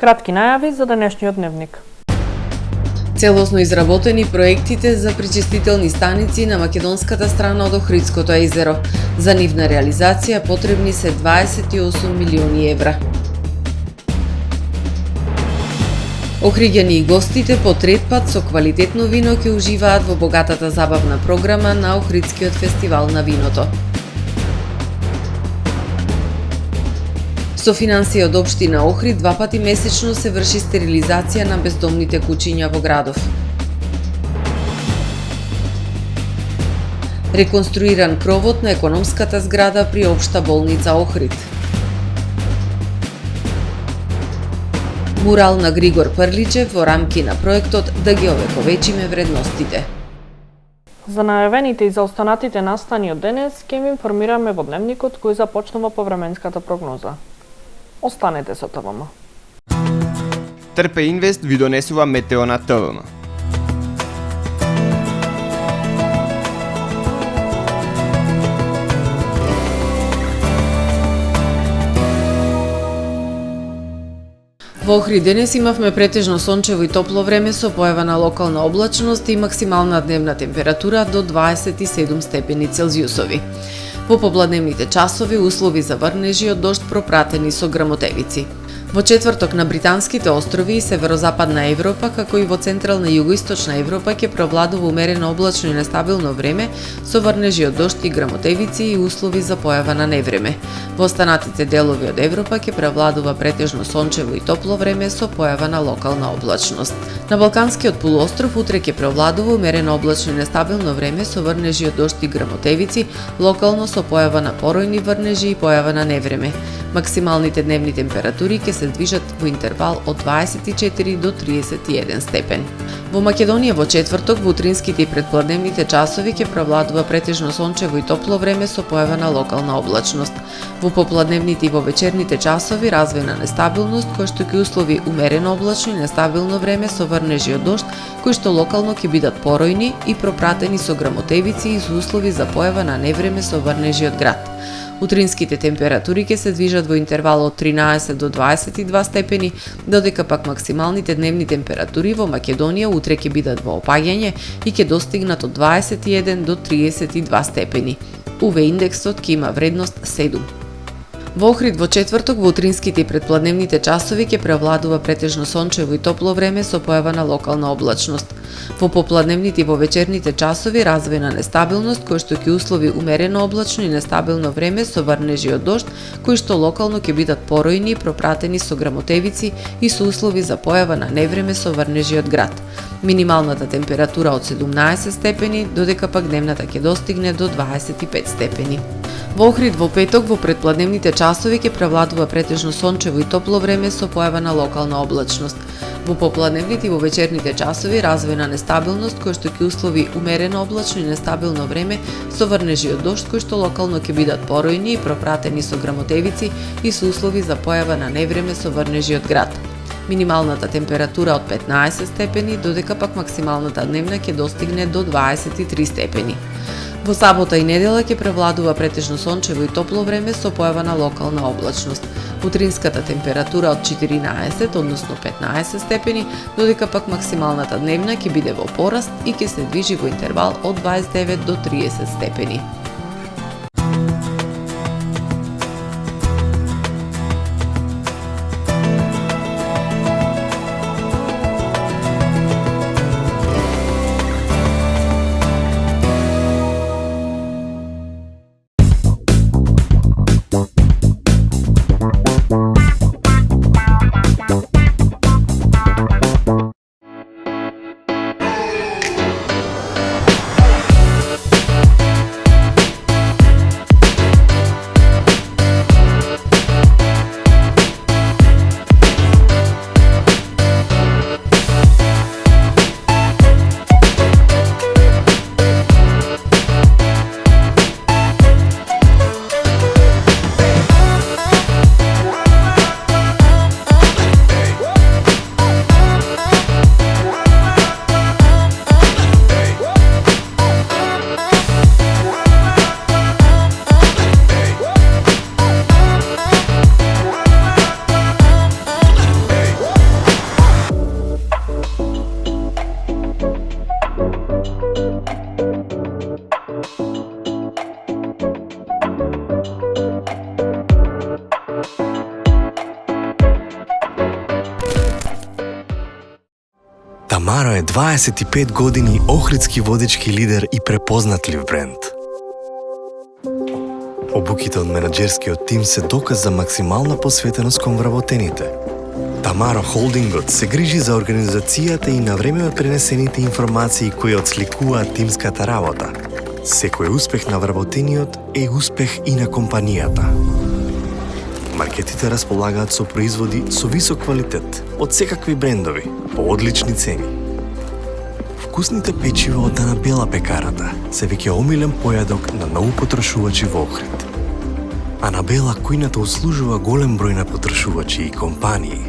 Кратки најави за денешниот дневник. Целосно изработени проектите за пречистителни станици на македонската страна од Охридското езеро. За нивна реализација потребни се 28 милиони евра. Охриѓани и гостите по трет пат со квалитетно вино ќе уживаат во богатата забавна програма на Охридскиот фестивал на виното. Со финансија од општина Охрид 2 пати месечно се врши стерилизација на бездомните куќиња во градов. Реконструиран кровот на економската зграда при општа болница Охрид. Мурал на Григор Прличев во рамки на проектот Да ги овековечиме вредностите. За најавените и за останатите настани од денес ќе ви информираме во дневникот кој започнува по временската прогноза. Останете со ТВМ. Трпе Инвест ви донесува метео на ТВМ. Во Охрид денес имавме претежно сончево и топло време со појава на локална облачност и максимална дневна температура до 27 степени Целзиусови. Во попладневните часови услови за врнежи од дожд пропратени со грмотевици. Во четврток на британските острови и северозападна Европа, како и во централна и југоисточна Европа ќе превладува умерено облачно и нестабилно време со врнежи од дожд и грмотевици и услови за појава на невреме. Во останатите делови од Европа ќе превладува претежно сончево и топло време со појава на локална облачност. На Балканскиот полуостров утре ќе превладува умерено облачно и нестабилно време со врнежи од дожд и грмотевици, локално со појава на поројни врнежи и појава на невреме. Максималните дневни температури ќе се движат во интервал од 24 до 31 степен. Во Македонија во четврток во утринските и предпладневните часови ќе превладува претежно сончево и топло време со појава на локална облачност. Во попладневните и во вечерните часови развој на нестабилност кој што ќе услови умерено облачно и нестабилно време со врнежи од дожд кои што локално ќе бидат поројни и пропратени со грмотевици и со услови за појава на невреме со врнежи од град. Утринските температури ќе се движат во интервал од 13 до 22 степени, додека пак максималните дневни температури во Македонија утре ќе бидат во опаѓање и ќе достигнат од 21 до 32 степени. УВ индексот ќе има вредност 7. Во Охрид во четврток во утринските и предпладневните часови ќе превладува претежно сончево и топло време со појава на локална облачност. Во попладневните и во вечерните часови развој на нестабилност кој што ќе услови умерено облачно и нестабилно време со врнежи од дожд кои што локално ќе бидат поројни и пропратени со грмотевици и со услови за појава на невреме со врнежи од град. Минималната температура од 17 степени, додека пак дневната ќе достигне до 25 степени. Во Охрид во петок во предпладневните часови ќе превладува претежно сончево и топло време со појава на локална облачност. Во попладневните и во вечерните часови развој на нестабилност кој што ќе услови умерено облачно и нестабилно време со врнежи од дожд кои што локално ќе бидат поројни и пропратени со грмотевици и со услови за појава на невреме со врнежи од град. Минималната температура од 15 степени, додека пак максималната дневна ќе достигне до 23 степени. Во сабота и недела ќе превладува претежно сончево и топло време со појава на локална облачност. Утринската температура од 14, односно 15 степени, додека пак максималната дневна ќе биде во пораст и ќе се движи во интервал од 29 до 30 степени. Тамаро е 25 години охридски водечки лидер и препознатлив бренд. Обуките од менаџерскиот тим се доказ за максимална посветеност кон вработените. Тамаро Холдингот се грижи за организацијата и навреме пренесените информации кои отсликуваат тимската работа. Секој успех на вработениот е успех и на компанијата. Маркетите располагаат со производи со висок квалитет од секакви брендови по одлични цени. Вкусните печива од Анабела пекарата се веќе омилен појадок на многу потрошувачи во Охрид. Анабела кујната услужува голем број на потрошувачи и компании.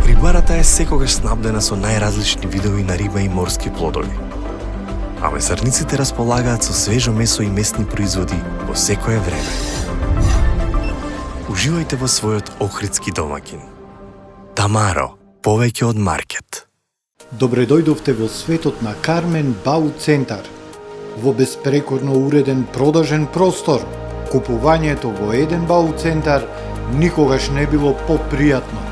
Рибарата е секогаш снабдена со најразлични видови на риба и морски плодови. А месарниците располагаат со свежо месо и месни производи во секое време. Уживајте во својот охридски домакин. Тамаро, повеќе од маркет. Добре дојдовте во светот на Кармен Бау Центар. Во беспрекорно уреден продажен простор, купувањето во еден Бау Центар никогаш не било попријатно.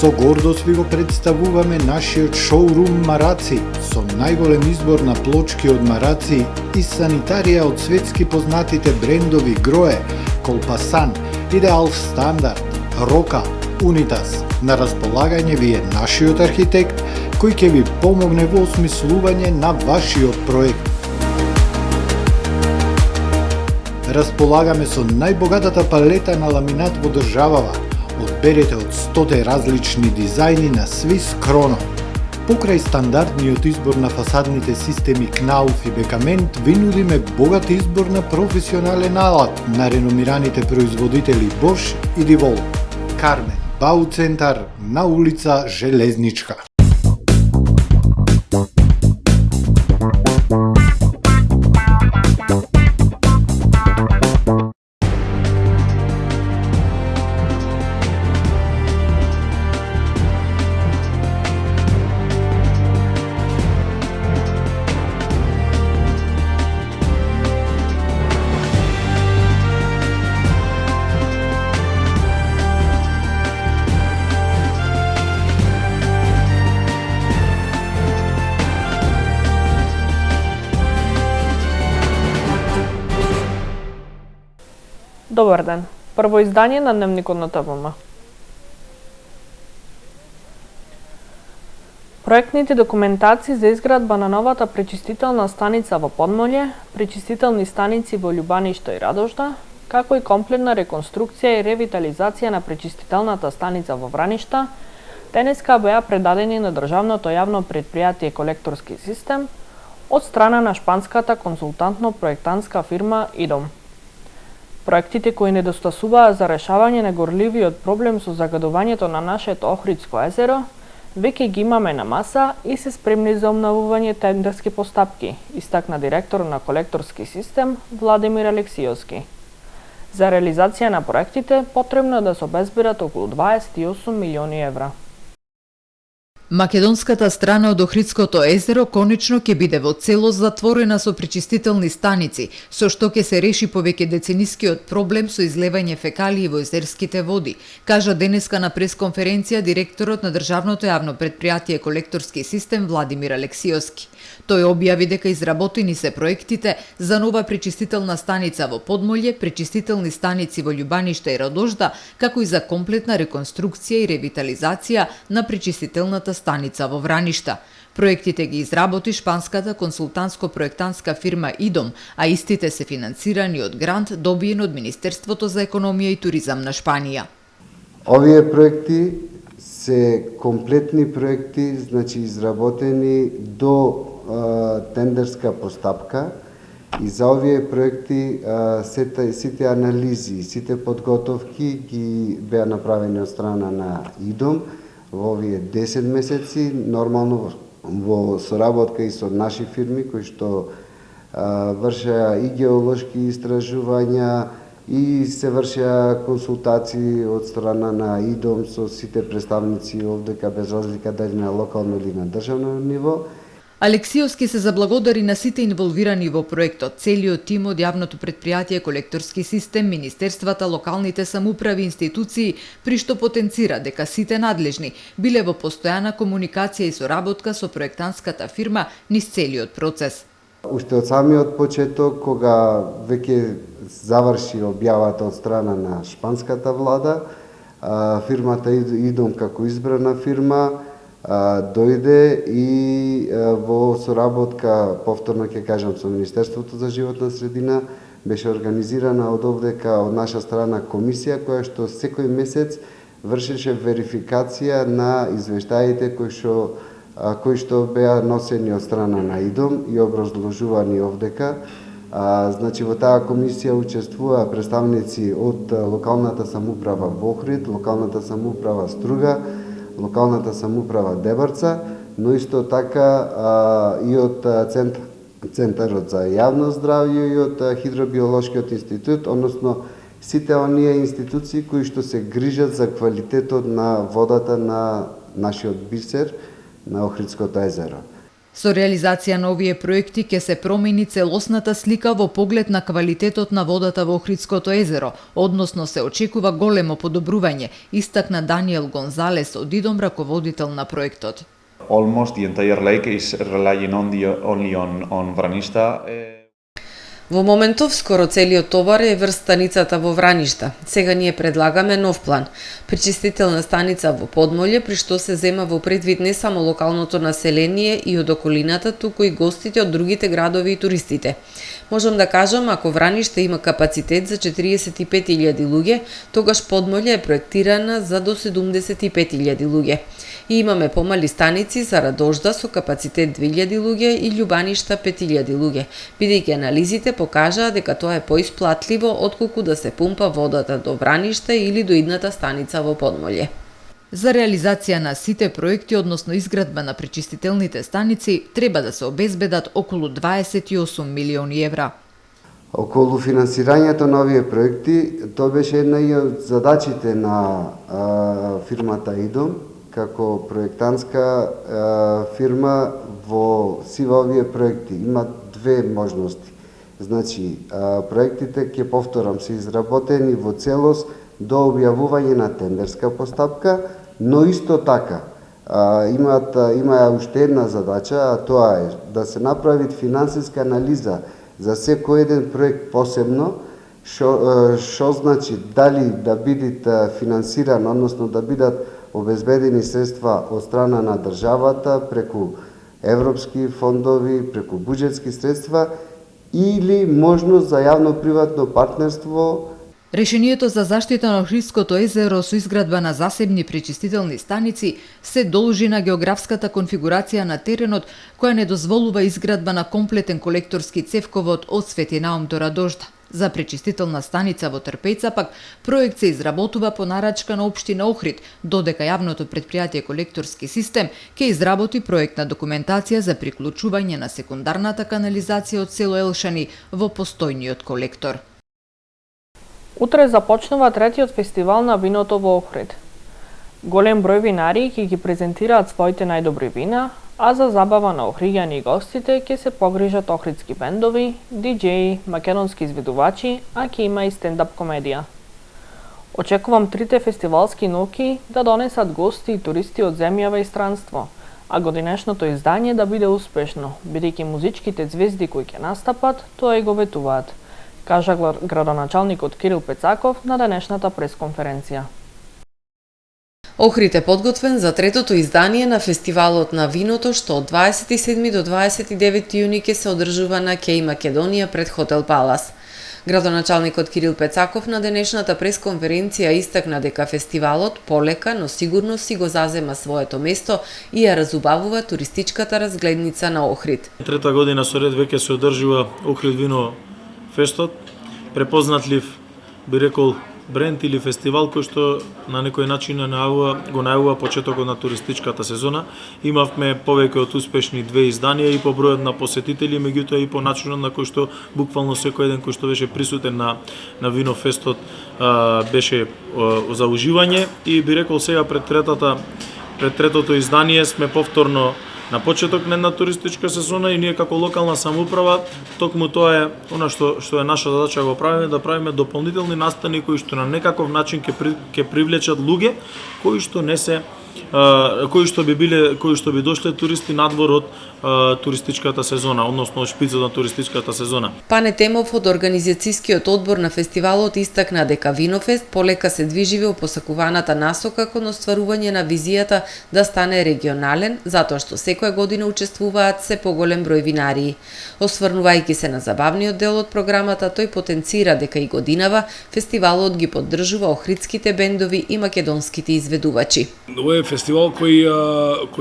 Со гордост ви го представуваме нашиот шоурум Мараци, со најголем избор на плочки од Мараци и санитарија од светски познатите брендови Грое, Колпасан, Идеал Стандард, Рока, Унитас. На располагање ви е нашиот архитект, кој ќе ви помогне во осмислување на вашиот проект. Располагаме со најбогатата палета на ламинат во државава. Одберете од 100 различни дизајни на Swiss Chrono. Покрај стандардниот избор на фасадните системи Knauf и Бекамент, ви нудиме богат избор на професионален алат на реномираните производители Bosch и DeWalt. Кармен Бау Центар на улица Железничка. Добар ден. Прво издание на Дневникот на ТВМ. Проектните документации за изградба на новата пречистителна станица во Подмолје, пречистителни станици во Љубаниште и Радожда, како и комплетна реконструкција и ревитализација на пречистителната станица во Враништа, денеска беа предадени на државното јавно претпријатие Колекторски систем од страна на шпанската консултантно-проектантска фирма ИДОМ. Проектите кои недостасуваа за решавање на горливиот проблем со загадувањето на нашето Охридско езеро, веќе ги имаме на маса и се спремни за обновување тендерски постапки, истакна директор на Колекторски систем Владимир Алексиовски. За реализација на проектите потребно е да се обезбедат околу 28 милиони евра. Македонската страна од Охридското езеро конечно ќе биде во целост затворена со пречистителни станици, со што ќе се реши повеќе деценискиот проблем со излевање фекалии во езерските води, кажа денеска на пресконференција директорот на државното јавно претпријатие Колекторски систем Владимир Алексиовски. Тој објави дека изработени се проектите за нова пречистителна станица во Подмолје, пречистителни станици во Љубаниште и Радожда, како и за комплетна реконструкција и ревитализација на пречистителната станица во Враништа. Проектите ги изработи шпанската консултантско-проектантска фирма ИДОМ, а истите се финансирани од грант добиен од Министерството за економија и туризам на Шпанија. Овие проекти се комплетни проекти, значи изработени до тендерска постапка, и за овие проекти сите анализи, сите подготовки ги беа направени од страна на ИДОМ во овие 10 месеци, нормално во соработка и со наши фирми кои што вршеа и геолошки истражувања и се вршеа консултации од страна на ИДОМ со сите представници овдека без разлика дали на локално или на државно ниво. Алексиовски се заблагодари на сите инволвирани во проектот, целиот тим од јавното претпријатие Колекторски систем, министерствата, локалните самоуправи, институции, при што потенцира дека сите надлежни биле во постојана комуникација и соработка со проектантската фирма низ целиот процес. Уште од самиот почеток, кога веќе заврши објавата од страна на шпанската влада, фирмата Идом како избрана фирма дојде и во соработка, повторно ќе кажам, со Министерството за животна средина, беше организирана од овдека од наша страна комисија која што секој месец вршеше верификација на извештаите кои што беа носени од страна на Идом и образложувани овдека. Значи во таа комисија учествуваа представници од локалната самоуправа во Охрид, локалната самоуправа Струга, локалната самоуправа Дебарца, но исто така и од Центарот за јавно здравје и од Хидробиолошкиот институт, односно сите оние институции кои што се грижат за квалитетот на водата на нашиот бисер, на Охридското езеро. Со реализација на овие проекти ќе се промени целосната слика во поглед на квалитетот на водата во Охридското езеро, односно се очекува големо подобрување, истакна Даниел Гонзалес од Идом, раководител на проектот. Almost the entire lake is relying only on Vranishta. Во моментов скоро целиот товар е врз станицата во Враништа. Сега ние предлагаме нов план. Пречистителна станица во Подмолје, при што се зема во предвид не само локалното население и од околината, туку и гостите од другите градови и туристите. Можам да кажам, ако Враништа има капацитет за 45.000 луѓе, тогаш Подмолје е проектирана за до 75.000 луѓе. И имаме помали станици за Радожда со капацитет 2.000 луѓе и Љубаништа 5.000 луѓе, бидејќи анализите покажаа дека тоа е поисплатливо отколку да се пумпа водата до Враништа или до идната станица во Подмолје. За реализација на сите проекти, односно изградба на пречистителните станици, треба да се обезбедат околу 28 милиони евра. Околу финансирањето на овие проекти, тоа беше една и од задачите на фирмата Идом, како проектантска фирма во овие проекти. Има две можности. Значи, проектите, ќе повторам, се изработени во целост до објавување на тендерска постапка, но исто така има уште една задача, а тоа е да се направи финансиска анализа за секој еден проект посебно, што значи дали да бидат финансиран, односно да бидат обезбедени средства од страна на државата преку европски фондови, преку буџетски средства или можност за јавно-приватно партнерство. Решението за заштита на Охридското езеро со изградба на засебни пречистителни станици се должи на географската конфигурација на теренот, која не дозволува изградба на комплетен колекторски цевковод од Свети Наум до Радожда. За пречистителна станица во Трпејца пак проект се изработува по нарачка на општина Охрид, додека јавното претпријатие Колекторски систем ќе изработи проектна документација за приклучување на секундарната канализација од село Елшани во постојниот колектор. Утре започнува третиот фестивал на виното во Охрид. Голем број винари ќе ги презентираат своите најдобри вина, а за забава на охриѓани и гостите ќе се погрижат охридски бендови, диџеи, македонски изведувачи, а ќе има и стендап комедија. Очекувам трите фестивалски ноќи да донесат гости и туристи од земјава и странство, а годинешното издание да биде успешно, бидејќи музичките звезди кои ќе настапат, тоа и го ветуваат, кажа градоначалникот Кирил Пецаков на денешната пресконференција. Охрид е подготвен за третото издание на фестивалот на виното, што од 27 до 29 јуни ќе се одржува на Кеј Македонија пред Хотел Палас. Градоначалникот Кирил Пецаков на денешната пресконференција истакна дека фестивалот полека, но сигурно си го зазема своето место и ја разубавува туристичката разгледница на Охрид. Трета година со ред веќе се одржува Охрид вино фестот, препознатлив, би рекол, бренд или фестивал кој што на некој начин го најавува почетокот на туристичката сезона. Имавме повеќе од успешни две изданија и по бројот на посетители, меѓутоа и по начинот на кој што буквално секој еден кој што беше присутен на винофестот беше за уживање и би рекол сега пред третото издание сме повторно на почеток на една туристичка сезона и ние како локална самоуправа токму тоа е она што е наша задача го правиме, да правиме дополнителни настани кои што на некаков начин ќе привлечат луѓе кои што не се кои што би дошле туристи надвор од туристичката сезона, односно од шпицот на туристичката сезона. Пане Темов од организацијскиот одбор на фестивалот истакна дека Винофест полека се движи во посакуваната насока кон остварување на визијата да стане регионален, затоа што секоја година учествуваат се поголем број винарии. Осврнувајќи се на забавниот дел од програмата, тој потенцира дека и годинава фестивалот ги поддржува охридските бендови и македонските изведувачи. Ова е фестивал кој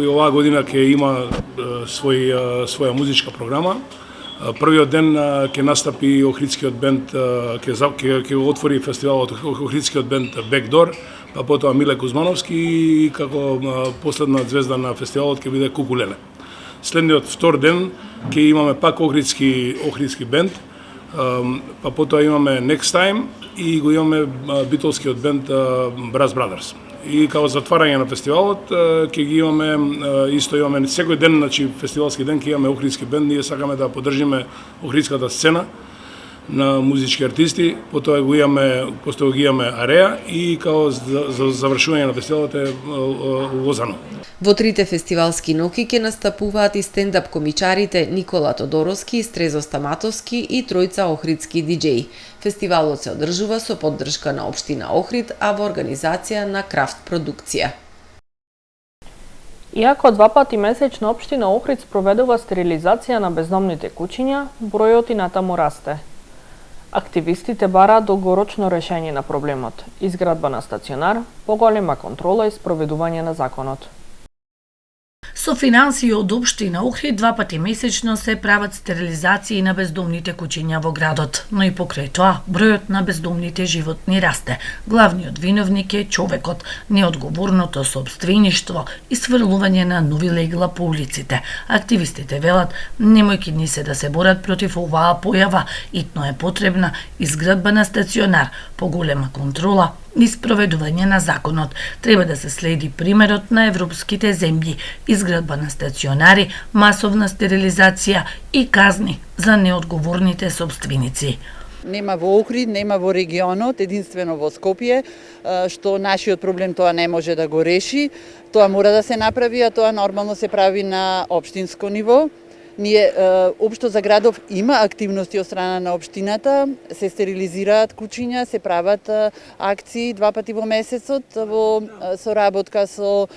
оваа година ќе има своја музичка програма. Првиот ден ќе настапи охридскиот бенд, ќе го отвори фестивалот охридскиот бенд Backdoor, па потоа Миле Кузмановски и како последна звезда на фестивалот ќе биде Кукулеле. Следниот втор ден ќе имаме пак охридски бенд, па потоа имаме Next Time и го имаме битолскиот бенд Brass Brothers. И како затварање на фестивалот ќе ги имаме имаме секој ден, значи фестивалски ден ќе имаме охридски бенд, ние сакаме да поддржиме охридската сцена на музички артисти, потоа ги имаме Ареа и како за завршување на фестивалот е Лозано. Во трите фестивалски ноќи ќе настапуваат и стендап комичарите Никола Тодоровски, Стрезо Стаматовски и тројца охридски диџеи. Фестивалот се одржува со поддршка на општина Охрид, а во организација на Крафт продукција. Иако 2 пати месечно општина Охрид спроведува стерилизација на бездомните куќиња, бројот и натаму расте. Активистите бараат долгорочно решение на проблемот, изградба на стационар, поголема контрола и спроведување на законот. Со финансии од општина Охрид 2 пати месечно се прават стерилизации на бездомните куќиња во градот, но и покрај тоа бројот на бездомните животни расте. Главниот виновник е човекот, неодговорното сопствеништво и сврлување на нови легла по улиците. Активистите велат, немојќи ни се да се борат против оваа појава, итно е потребна изградба на стационар, поголема контрола и спроведување на законот. Треба да се следи примерот на европските земји, изградба на стационари, масовна стерилизација и казни за неодговорните сопственици. Нема во Охрид, нема во регионот, единствено во Скопје, што нашиот проблем тоа не може да го реши. Тоа мора да се направи, а тоа нормално се прави на општинско ниво. Ние, општо за градов има активности од страна на општината, се стерилизираат куќиња, се прават акции 2 пати во месецот во соработка со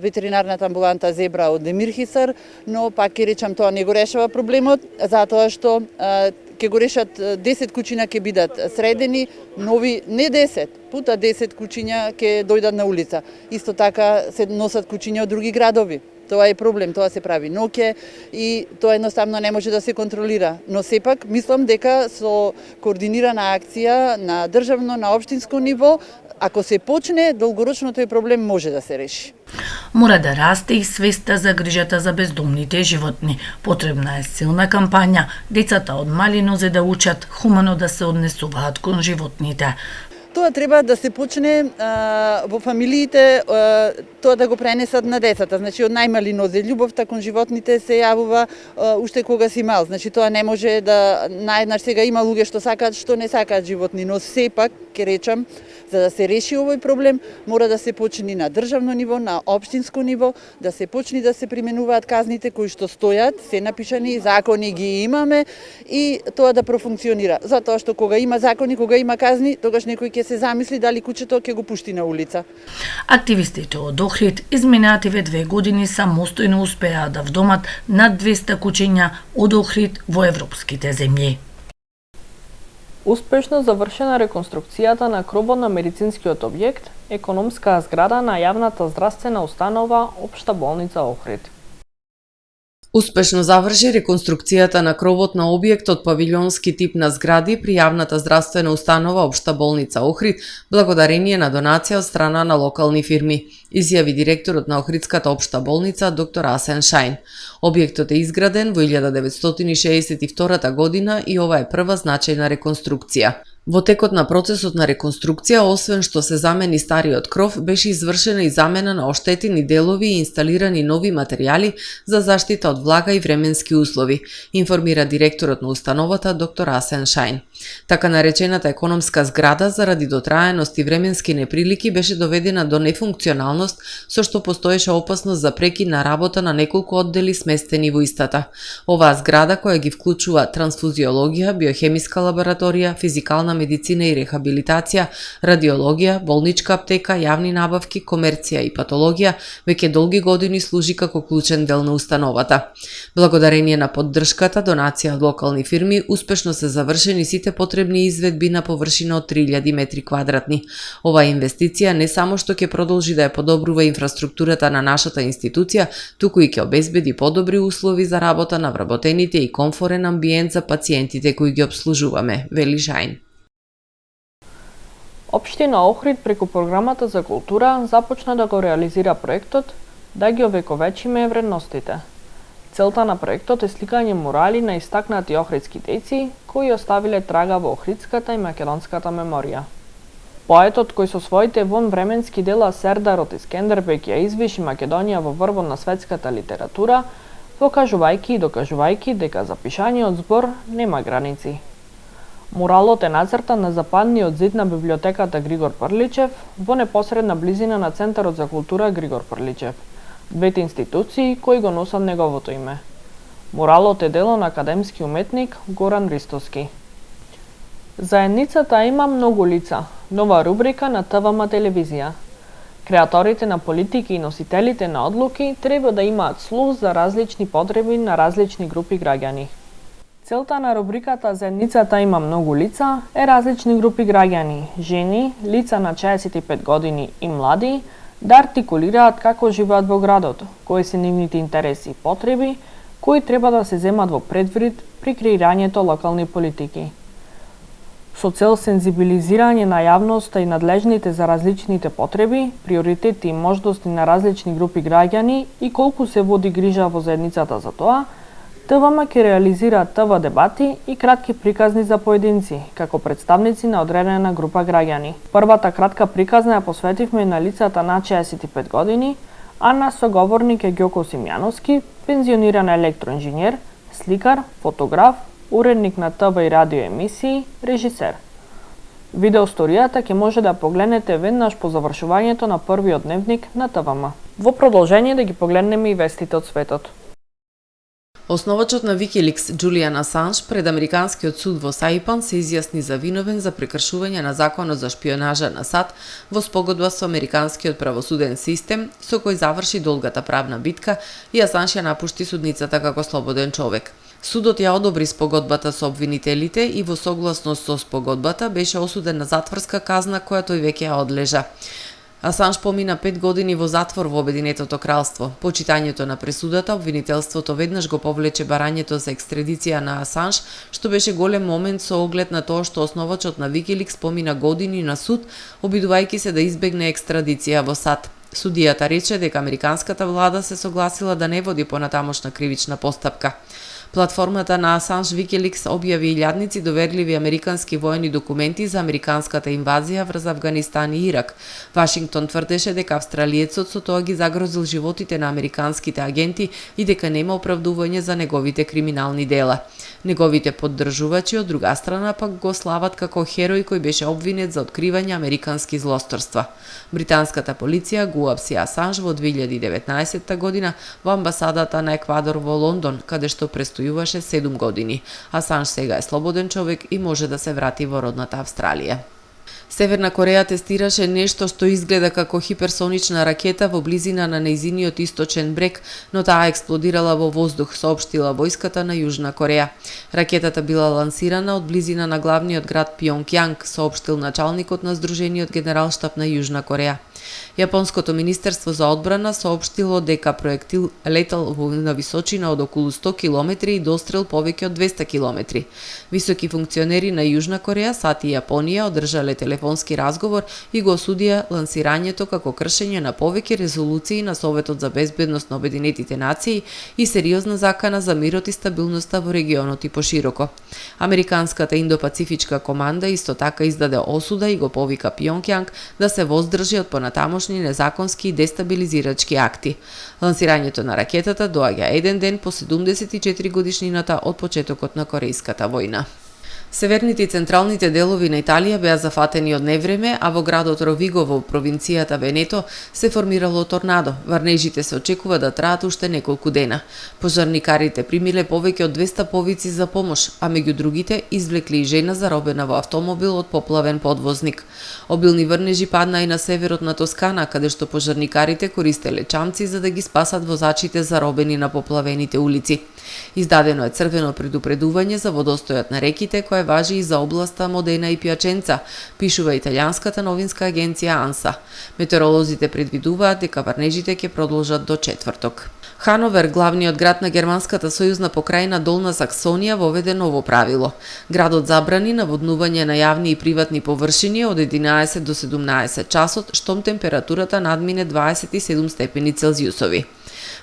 ветеринарната амбуланта Зебра од Демирхисар, но пак ќе речам тоа не го решава проблемот, затоа што ќе го решат 10 куќиња ќе бидат средени, нови не 10, пута 10 куќиња ќе дојдат на улица. Исто така се носат куќиња од други градови. Тоа е проблем, тоа се прави ноќе и тоа едноставно не може да се контролира. Но сепак мислам дека со координирана акција на државно, на општинско ниво, ако се почне, долгорочно тој проблем може да се реши. Мора да расте и свеста за грижата за бездомните животни. Потребна е силна кампања, децата од мали нозе да учат хумано да се однесуваат кон животните. Тоа треба да се почне во фамилиите, тоа да го пренесат на децата. Значи, од најмали нозе љубовта кон животните се јавува уште кога си мал. Значи, тоа не може да наеднаш сега има луѓе што сакаат, што не сакаат животни, но сепак, ке речам, за да се реши овој проблем, мора да се почне на државно ниво, на општинско ниво, да се почне да се применуваат казните кои што стојат, се напишани, закони ги имаме и тоа да профункционира. Затоа што кога има закони, кога има казни, тогаш некој ќе се замисли дали куќето ќе го пушти на улица. Активистите од Охрид изминативе 2 години самостојно успеа да вдомат над 200 куќиња од Охрид во европските земји. Успешно завршена реконструкцијата на кробот на медицинскиот објект, економска зграда на јавната здравствена установа Општа болница Охрид. Успешно заврши реконструкцијата на кровот на објектот павилјонски тип на згради при јавната здравствена установа Општа болница Охрид, благодарение на донација од страна на локални фирми, изјави директорот на Охридската општа болница доктор Асен Шајн. Објектот е изграден во 1962 година и ова е прва значајна реконструкција. Во текот на процесот на реконструкција, освен што се замени стариот кров, беше извршена и замена на оштетени делови и инсталирани нови материјали за заштита од влага и временски услови, информира директорот на установата доктор Асен Шајн. Така наречената економска зграда заради дотраеност и временски неприлики беше доведена до нефункционалност, со што постоеше опасност за прекид на работа на неколку оддели сместени во истата. Оваа зграда, која ги вклучува трансфузиологија, биохемиска лабораторија, физикална медицина и рехабилитација, радиологија, болничка аптека, јавни набавки, комерција и патологија, веќе долги години служи како клучен дел на установата. Благодарение на поддршката, донација од локални фирми, успешно се завршени сите потребни изведби на површина од 3000 метри квадратни. Оваа инвестиција не само што ќе продолжи да ја подобрува инфраструктурата на нашата институција, туку и ќе обезбеди подобри услови за работа на вработените и комфорен амбиент за пациентите кои ги обслужуваме, вели Шајн. Општина Охрид преку програмата за култура започна да го реализира проектот да ги овековечиме вредностите. Целта на проектот е сликање мурали на истакнати охридски дејци кои оставиле трага во охридската и македонската меморија. Поетот кој со своите вонвременски дела Сердарот и Скендербек ја извиши Македонија во врвот на светската литература, покажувајќи и докажувајќи дека за пишаниот збор нема граници. Муралот е нацртан на западниот зид на библиотеката Григор Прличев во непосредна близина на Центарот за култура Григор Прличев, двете институции кои го носат неговото име. Муралот е дело на академски уметник Горан Ристовски. Заедницата има многу лица, нова рубрика на ТВМ телевизија. Креаторите на политики и носителите на одлуки треба да имаат слух за различни потреби на различни групи граѓани. Целта на рубриката Заедницата има многу лица е различни групи граѓани, жени, лица на 65 години и млади, да артикулираат како живеат во градот, кои се нивните интереси и потреби, кои треба да се земат во предвид при креирањето локални политики. Со цел сензибилизирање на јавноста и надлежните за различните потреби, приоритети и можности на различни групи граѓани и колку се води грижа во заедницата за тоа, ТВМ ќе реализира ТВ дебати и кратки приказни за поединци, како представници на одредена група граѓани. Првата кратка приказна ја посветивме на лицата над 65 години, а на соговорник е Ѓоко Симјановски, пензиониран електроинженер, сликар, фотограф, уредник на ТВ и радио емисии, режисер. Видеосторијата ќе може да погледнете веднаш по завршувањето на првиот дневник на ТВМ. Во продолжение да ги погледнеме и вестите од светот. Основачот на Wikileaks Џулијан Асанж пред Американскиот суд во Саипан се изјасни за виновен за прекршување на законот за шпионажа на САД во спогодба со Американскиот правосуден систем, со кој заврши долгата правна битка и Асанж ја напушти судницата како слободен човек. Судот ја одобри спогодбата со обвинителите и во согласност со спогодбата беше осуден на затворска казна која тој веќе ја одлежа. Асанж помина 5 години во затвор во Обединетото кралство. По читањето на пресудата, обвинителството веднаш го повлече барањето за екстрадиција на Асанж, што беше голем момент со оглед на тоа што основачот на Wikileaks помина години на суд, обидувајќи се да избегне екстрадиција во САД. Судијата рече дека американската влада се согласила да не води понатамошна кривична постапка. Платформата на Асанж Wikileaks објави илјадници доверливи американски воени документи за американската инвазија врз Авганистан и Ирак. Вашингтон тврдеше дека австралиецот со тоа ги загрозил животите на американските агенти и дека нема оправдување за неговите криминални дела. Неговите поддржувачи од друга страна пак го слават како херој кој беше обвинет за откривање американски злосторства. Британската полиција го апси Асанж во 2019 година во амбасадата на Еквадор во Лондон, каде што престојуваше 7 години. Асанж сега е слободен човек и може да се врати во родната Австралија. Северна Кореја тестираше нешто што изгледа како хиперсонична ракета во близина на нејзиниот источен брег, но таа експлодирала во воздух, соопштила војската на Јужна Кореја. Ракетата била лансирана од близина на главниот град Пјонгјанг, соопштил началникот на Сдружениот генералштаб на Јужна Кореја. Јапонското министерство за одбрана соопштило дека проектил летал на височина од околу 100 км и дострел повеќе од 200 км. Високи функционери на Јужна Кореја, САД и Јапонија одржале телефонски разговор и го осудија лансирањето како кршење на повеќе резолуции на Советот за безбедност на Обединетите нации и сериозна закана за мирот и стабилноста во регионот и пошироко. Американската Индо-Пацифичка команда исто така издаде осуда и го повика Пјонкјанг да се воздржи од понатамошни незаконски и дестабилизирачки акти. Лансирањето на ракетата доаѓа еден ден по 74 годишнината од почетокот на Корејската војна. Северните и централните делови на Италија беа зафатени од невреме, а во градот Ровиго во провинцијата Венето се формирало торнадо. Врнежите се очекува да траат уште неколку дена. Пожарникарите примиле повеќе од 200 повици за помош, а меѓу другите извлекли и жена заробена во автомобил од поплавен подвозник. Обилни врнежи падна и на северот на Тоскана, каде што пожарникарите користеле чамци за да ги спасат возачите заробени на поплавените улици. Издадено е црвено предупредување за водостојот на реките, кое важи и за областа Модена и Пјаченца, пишува италијанската новинска агенција Анса. Метеоролозите предвидуваат дека врнежите ќе продолжат до четврток. Хановер, главниот град на германската сојузна покрајна Долна Саксонија, воведе ново правило. Градот забрани наводнување на јавни и приватни површини од 11 до 17 часот, штом температурата надмине 27 степени Целзиусови.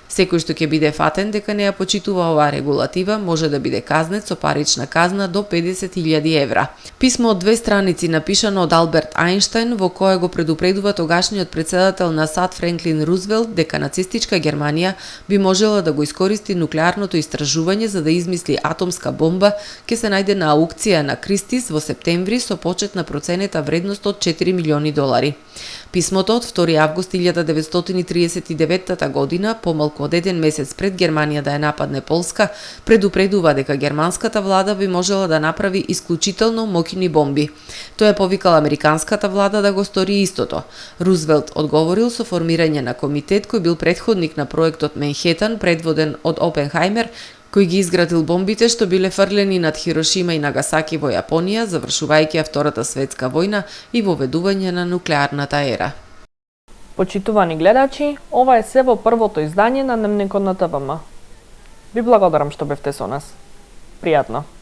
Секој што ќе биде фатен дека не ја почитува оваа регулатива може да биде казнет со парична казна до 50.000 евра. Писмо од 2 страници напишано од Алберт Ајнштајн во кое го предупредува тогашниот председател на САД Френклин Рузвелт дека нацистичка Германија би можела да го искористи нуклеарното истражување за да измисли атомска бомба, ќе се најде на аукција на Кристис во септември со почетна проценета вредност од 4 милиони долари. Писмото од 2 август 1939 година, помалку од еден месец пред Германија да ја нападне Полска, предупредува дека германската влада би можела да направи исклучително моќни бомби. Тој повикал американската влада да го стори истото. Рузвелт одговорил со формирање на комитет кој бил претходник на проектот Менхетан, предводен од Опенхајмер, кој ги изградил бомбите што биле фрлени над Хирошима и Нагасаки во Јапонија, завршувајќи ја Втората светска војна и воведување на нуклеарната ера. Почитувани гледачи, ова е се во првото издание на Дневникот на ТВМ. Ви благодарам што бевте со нас. Пријатно!